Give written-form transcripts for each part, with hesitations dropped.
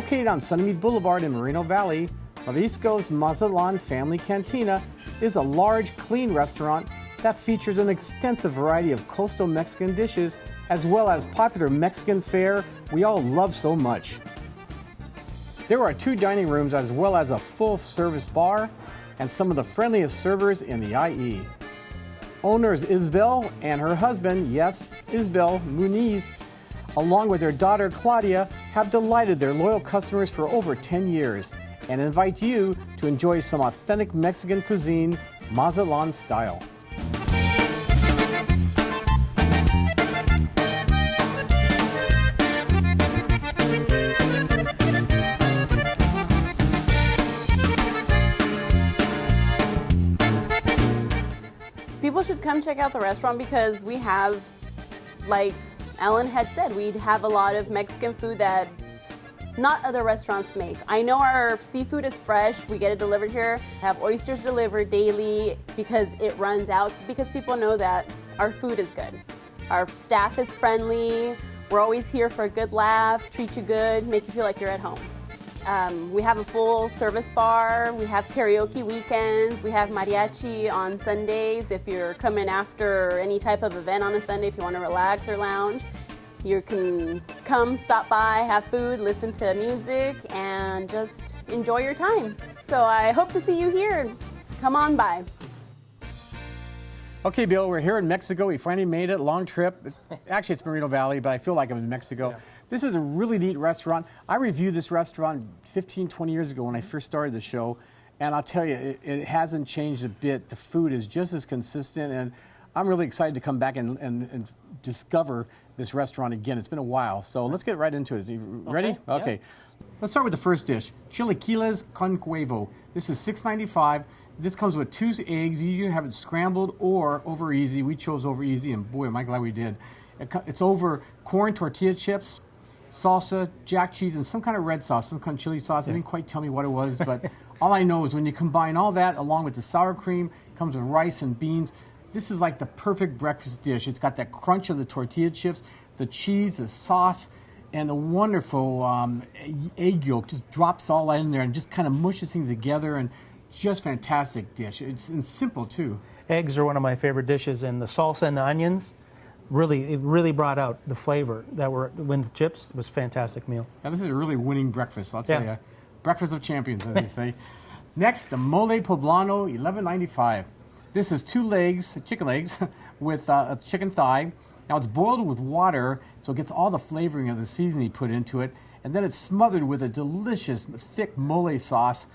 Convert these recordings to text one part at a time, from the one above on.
Located on Sunnymead Boulevard in Moreno Valley, Mariscos Mazatlan Family Cantina is a large, clean restaurant that features an extensive variety of coastal Mexican dishes, as well as popular Mexican fare we all love so much. There are 2 dining rooms as well as a full-service bar and some of the friendliest servers in the IE. Owners Isabel and her husband, yes, Isabel Muniz, along with their daughter Claudia, have delighted their loyal customers for over 10 years and invite you to enjoy some authentic Mexican cuisine, Mazatlan style. People should come check out the restaurant because we have, like Allan had said, we have a lot of Mexican food that not other restaurants make. I know our seafood is fresh. We get it delivered here. I have oysters delivered daily because it runs out, because people know that our food is good. Our staff is friendly. We're always here for a good laugh, treat you good, make you feel like you're at home. We have a full service bar. We have karaoke weekends. We have mariachi on Sundays. If you're coming after any type of event on a Sunday, if you want to relax or lounge, you can come, stop by, have food, listen to music, and just enjoy your time. So I hope to see you here. Come on by. Okay, Bill, we're here in Mexico. We finally made it. Long trip. Actually, it's Moreno Valley, but I feel like I'm in Mexico. Yeah. This is a really neat restaurant. I reviewed this restaurant 15, 20 years ago when I first started the show, and I'll tell you, it hasn't changed a bit. The food is just as consistent, and I'm really excited to come back and discover this restaurant again. It's been a while, so let's get right into it. Are you ready? Okay. Yeah. Let's start with the first dish, Chilaquiles con Quevo. This is $6.95. This comes with 2 eggs. You can have it scrambled or over easy. We chose over easy, and boy, am I glad we did. It's over corn tortilla chips, salsa, jack cheese, and some kind of red sauce, some kind of chili sauce. They didn't quite tell me what it was, but all I know is when you combine all that along with the sour cream, comes with rice and beans. This is like the perfect breakfast dish. It's got that crunch of the tortilla chips, the cheese, the sauce, and the wonderful egg yolk just drops all in there and just kind of mushes things together, and just fantastic dish. It's simple too. Eggs are one of my favorite dishes, and the salsa and the onions, it really brought out the flavor that were when the chips. It was a fantastic meal. Yeah, this is a really winning breakfast, I'll tell you. Breakfast of champions, as they say. Next, the mole poblano, $11.95. This is 2 legs, chicken legs, with a chicken thigh. Now it's boiled with water, so it gets all the flavoring of the seasoning put into it, and then it's smothered with a delicious, thick mole sauce.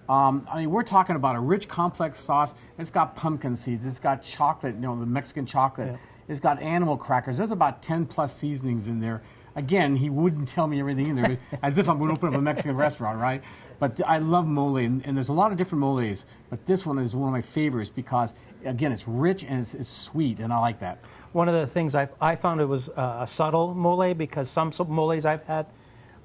I mean, we're talking about a rich, complex sauce. It's got pumpkin seeds. It's got chocolate, the Mexican chocolate. Yeah. It's got animal crackers. There's about 10 plus seasonings in there. Again, he wouldn't tell me everything in there, as if I'm going to open up a Mexican restaurant, right? But I love mole, and there's a lot of different moles, but this one is one of my favorites because, again, it's rich and it's sweet, and I like that. One of the things I found it was a subtle mole, because some moles I've had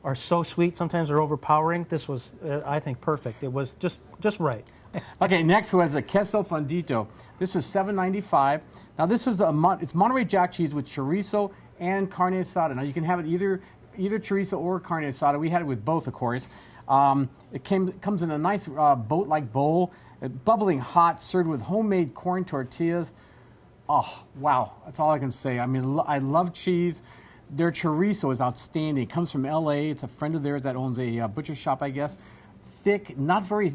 are so sweet, sometimes they're overpowering. This was, I think, perfect. It was just right. Okay, next was a queso fundido. This is $7.95. Now this is it's Monterey Jack cheese with chorizo and carne asada. Now you can have it either chorizo or carne asada. We had it with both, of course. It comes in a nice boat-like bowl, bubbling hot, served with homemade corn tortillas. Oh, wow, that's all I can say. I mean, I love cheese. Their chorizo is outstanding. It comes from LA. It's a friend of theirs that owns a butcher shop, I guess. Thick, not very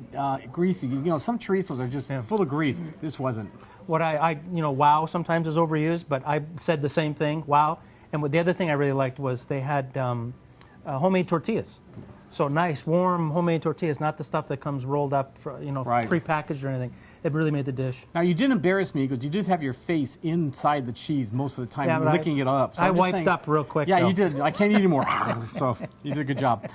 greasy. Some chorizos are just full of grease. This wasn't. What wow sometimes is overused, but I said the same thing, wow. And the other thing I really liked was they had homemade tortillas. So nice, warm homemade tortillas, not the stuff that comes rolled up, right, prepackaged or anything. It really made the dish. Now, you didn't embarrass me because you did have your face inside the cheese most of the time, licking it up. So I wiped up real quick. Yeah, though. You did. I can't eat anymore. So you did a good job.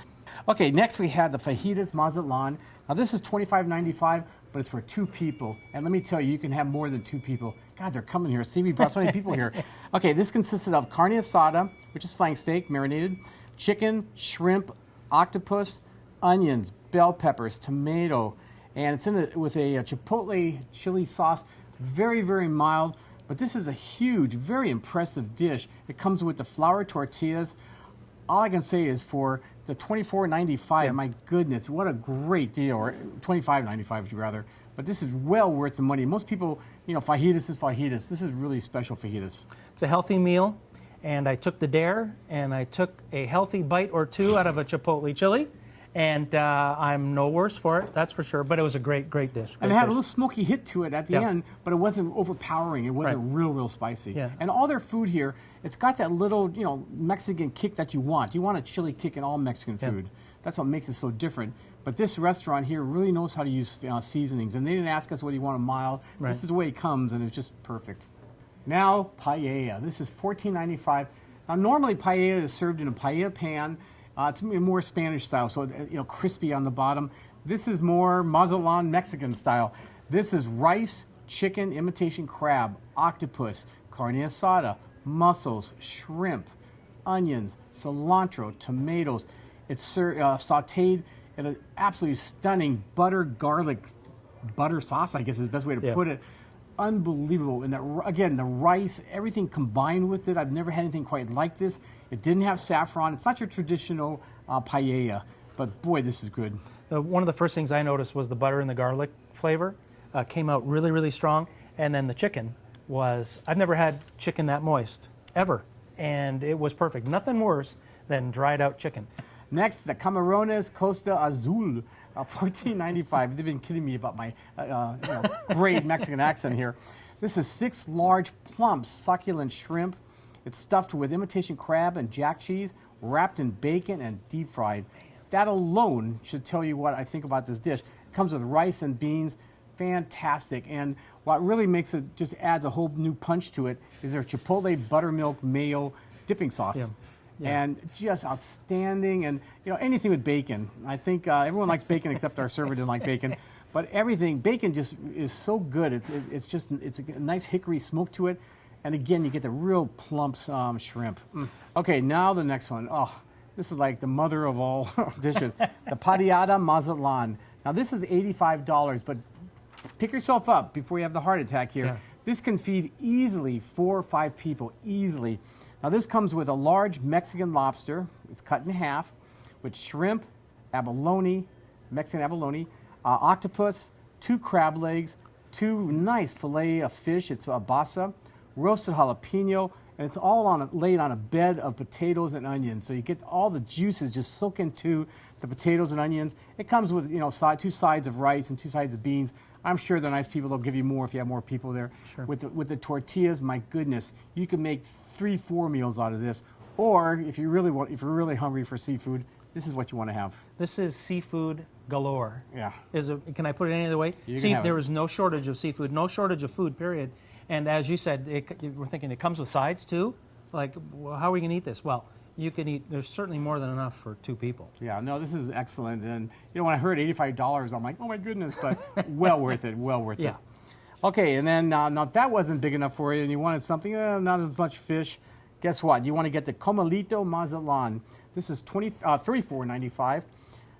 Okay, next we had the fajitas Mazatlan. Now, this is $25.95, but it's for 2 people. And let me tell you, you can have more than 2 people. God, they're coming here. See, we brought so many people here. Okay, this consisted of carne asada, which is flank steak, marinated, chicken, shrimp, octopus, onions, bell peppers, tomato, and it's with a chipotle chili sauce. Very, very mild, but this is a huge, very impressive dish. It comes with the flour tortillas. All I can say is for the $24.95. My goodness, what a great deal. Or $25.95 if you rather. But this is well worth the money. Most people, fajitas is fajitas. This is really special fajitas. It's a healthy meal, and I took the dare, and I took a healthy bite or two out of a chipotle chili, and I'm no worse for it, that's for sure. But it was a great, great dish. And it had a little smoky hit to it at the end, but it wasn't overpowering. It wasn't real spicy. Yeah. And all their food here, it's got that little, Mexican kick that you want. You want a chili kick in all Mexican food. That's what makes it so different. But this restaurant here really knows how to use seasonings. And they didn't ask us what you want a mild. This is the way it comes, and it's just perfect. Now, paella. This is $14.95. Now, normally paella is served in a paella pan. It's more Spanish style, so crispy on the bottom. This is more Mazatlan Mexican style. This is rice, chicken, imitation crab, octopus, carne asada, mussels, shrimp, onions, cilantro, tomatoes. It's sautéed in an absolutely stunning butter sauce, I guess is the best way to put it. Unbelievable. And that, again, the rice, everything combined with it. I've never had anything quite like this. It didn't have saffron. It's not your traditional paella, but boy, this is good. One of the first things I noticed was the butter and the garlic flavor came out really, really strong. And then the chicken was, I've never had chicken that moist, ever. And it was perfect. Nothing worse than dried out chicken. Next, the camarones Costa Azul, $14.95. They've been kidding me about my great Mexican accent here. This is 6 large, plump, succulent shrimp. It's stuffed with imitation crab and jack cheese, wrapped in bacon and deep fried. That alone should tell you what I think about this dish. It comes with rice and beans. Fantastic. And what really makes it, just adds a whole new punch to it, is their chipotle buttermilk mayo dipping sauce. And just outstanding, and anything with bacon. I think everyone likes bacon except our server didn't like bacon, but everything bacon just is so good. It's a nice hickory smoke to it, and again you get the real plump shrimp. Okay, now the next one. Oh, this is like the mother of all dishes. The paella Mazatlan. Now this is $85, but pick yourself up before you have the heart attack here. This can feed easily 4 or 5 people easily. Now this comes with a large Mexican lobster. It's cut in half, with shrimp, abalone, Mexican abalone, octopus, 2 crab legs, 2 nice fillet of fish. It's a basa, roasted jalapeno, and it's all laid on a bed of potatoes and onions. So you get all the juices just soak into the potatoes and onions. It comes with 2 sides of rice and 2 sides of beans. I'm sure they're nice people. They'll give you more if you have more people there. Sure. With the tortillas, my goodness, you can make 3-4 meals out of this. Or if you're really hungry for seafood, this is what you want to have. This is seafood galore. Yeah. Can I put it any other way? There is no shortage of seafood, no shortage of food, period. And as you said, we're thinking it comes with sides too. Like, well, how are we going to eat this? Well, you can eat, there's certainly more than enough for 2 people. Yeah, no, this is excellent. And, when I heard $85, I'm like, oh my goodness, but well worth it, well worth it. Okay, and then now if that wasn't big enough for you and you wanted something, not as much fish, guess what? You want to get the Comalito Mazatlan. This is $34.95.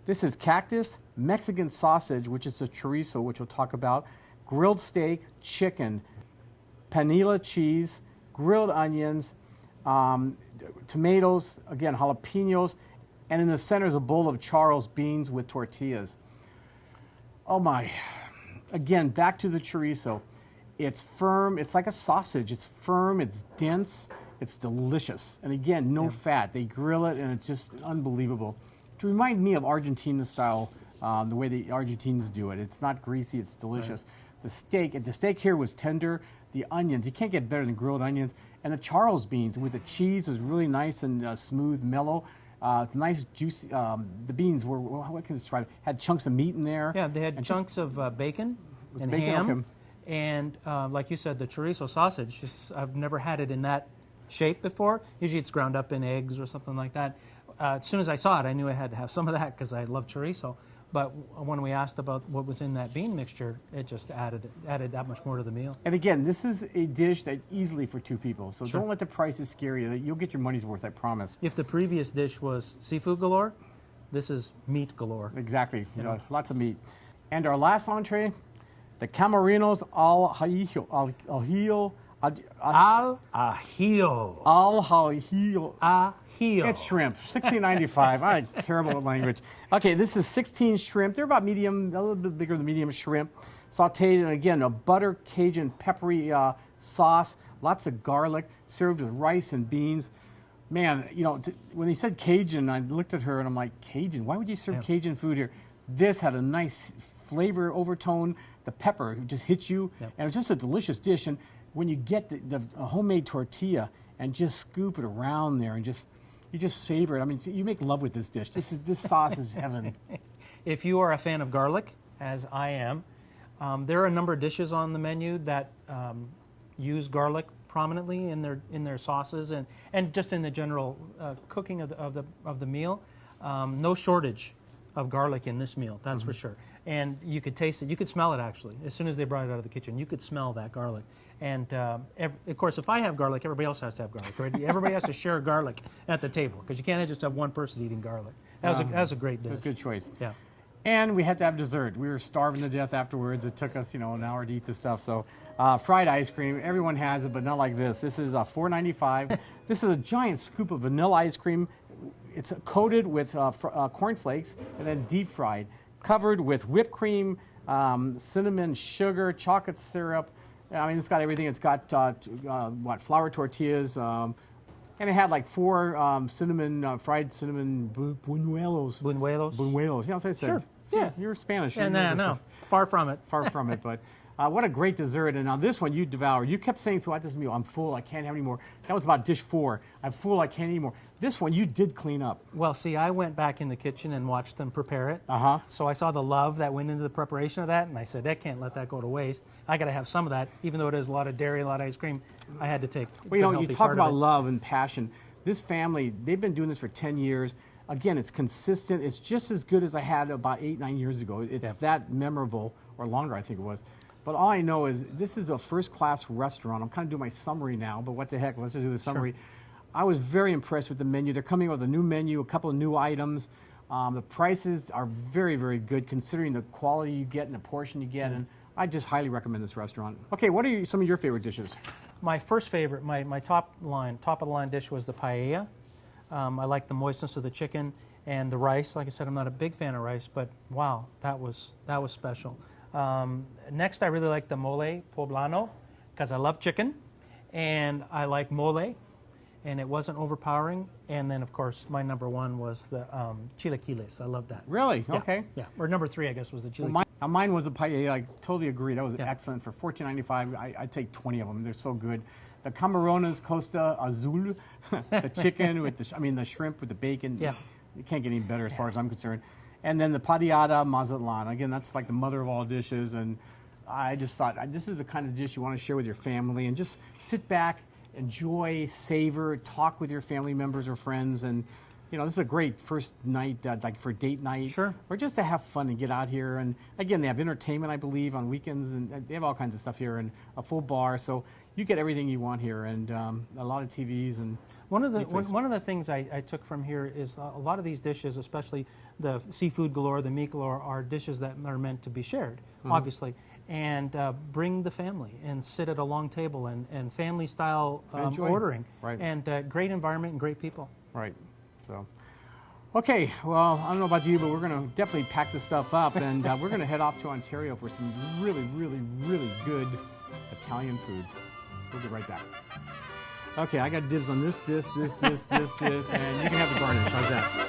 This is cactus, Mexican sausage, which is a chorizo, which we'll talk about, grilled steak, chicken, panela cheese, grilled onions, tomatoes, again, jalapenos, and in the center is a bowl of Charles beans with tortillas. Oh my. Again, back to the chorizo. It's firm. It's like a sausage. It's firm. It's dense. It's delicious. And again, no fat. They grill it, and it's just unbelievable. To remind me of Argentina style, the way the Argentines do it. It's not greasy. It's delicious. Right. The steak here was tender. The onions, you can't get better than grilled onions. And the Charles beans with the cheese was really nice and smooth, mellow. Nice, juicy. The beans were, what can I describe? Had chunks of meat in there. Yeah, they had chunks of bacon and ham. Okay. And like you said, the chorizo sausage, I've never had it in that shape before. Usually it's ground up in eggs or something like that. As soon as I saw it, I knew I had to have some of that because I love chorizo. But when we asked about what was in that bean mixture, it just added that much more to the meal. And again, this is a dish that easily for 2 people. So don't let the prices scare you. You'll get your money's worth, I promise. If the previous dish was seafood galore, this is meat galore. Exactly. Lots of meat. And our last entree, the camarones al ajillo Al ajillo. Al ajillo. Ajillo. It's shrimp, $16.95. Terrible with language. Okay, this is 16 shrimp. They're about medium, a little bit bigger than medium shrimp. Sauteed in, again, a butter Cajun peppery sauce, lots of garlic, served with rice and beans. Man, you know, when he said Cajun, I looked at her and I'm like, Cajun? Why would you serve Cajun food here? This had a nice flavor overtone. The pepper just hits you, and it was just a delicious dish. And when you get the homemade tortilla and just scoop it around there and you just savor it. I mean, you make love with this dish. This sauce is heaven. If you are a fan of garlic, as I am, there are a number of dishes on the menu that use garlic prominently in their sauces and just in the general cooking of the meal. No shortage of garlic in this meal, that's for sure. And you could taste it. You could smell it, actually. As soon as they brought it out of the kitchen, you could smell that garlic. And, of course, if I have garlic, everybody else has to have garlic, right? Everybody has to share garlic at the table because you can't just have one person eating garlic. That was a great dish. It was a good choice. Yeah. And we had to have dessert. We were starving to death afterwards. It took us, an hour to eat the stuff. So fried ice cream, everyone has it, but not like this. This is $4.95. This is a giant scoop of vanilla ice cream. It's coated with corn flakes and then deep fried, covered with whipped cream, cinnamon, sugar, chocolate syrup. I mean, it's got everything. It's got flour tortillas, and it had like 4 fried cinnamon buñuelos. Buñuelos. Buñuelos. You know what I said? Sure. Yeah, you're Spanish. Yeah, You know this no, stuff. far from it. Far from it, but what a great dessert. And now this one you devoured. You kept saying throughout this meal, I'm full, I can't have any more. That was about dish 4. I'm full, I can't eat any more. This one you did clean up. Well, see, I went back in the kitchen and watched them prepare it. Uh-huh. So I saw the love that went into the preparation of that, and I said, I can't let that go to waste. I got to have some of that, even though it is a lot of dairy, a lot of ice cream. I had to take. Well, you talk about love and passion. This family, they've been doing this for 10 years. Again, it's consistent. It's just as good as I had about 8-9 years ago. It's that memorable, or longer, I think it was. But all I know is this is a first-class restaurant. I'm kind of doing my summary now, but what the heck? Let's just do the summary. Sure. I was very impressed with the menu. They're coming up with a new menu, a couple of new items. The prices are very, very good considering the quality you get and the portion you get. And I just highly recommend this restaurant. Okay, what are some of your favorite dishes? My first favorite, my top of the line dish was the paella. I like the moistness of the chicken and the rice. Like I said, I'm not a big fan of rice, but wow, that was special. Next, I really like the mole poblano because I love chicken and I like mole, and it wasn't overpowering. And then, of course, my number 1 was the chilaquiles. I love that. Really? Yeah. Okay. Yeah. Or number 3, I guess, was the chilaquiles. Well, mine was the paella. I totally agree. That was excellent. For $14.95, I'd take 20 of them. They're so good. The camarones Costa Azul, the chicken with the shrimp with the bacon. Yeah. You can't get any better as far as I'm concerned. And then the paella Mazatlan. Again, that's like the mother of all dishes. And I just thought, this is the kind of dish you want to share with your family and just sit back, enjoy, savor, talk with your family members or friends. And, this is a great first night, like for date night. Sure. Or just to have fun and get out here. And again, they have entertainment, I believe, on weekends. And they have all kinds of stuff here and a full bar. So you get everything you want here and a lot of TVs. And one of the things I took from here is a lot of these dishes, especially the seafood galore, the meat galore, are dishes that are meant to be shared, obviously. And bring the family and sit at a long table and family-style ordering. Right. And great environment and great people. Right. So, okay. Well, I don't know about you, but we're going to definitely pack this stuff up, and we're going to head off to Ontario for some really, really, really good Italian food. We'll be right back. Okay, I got dibs on this, and you can have the garnish. How's that?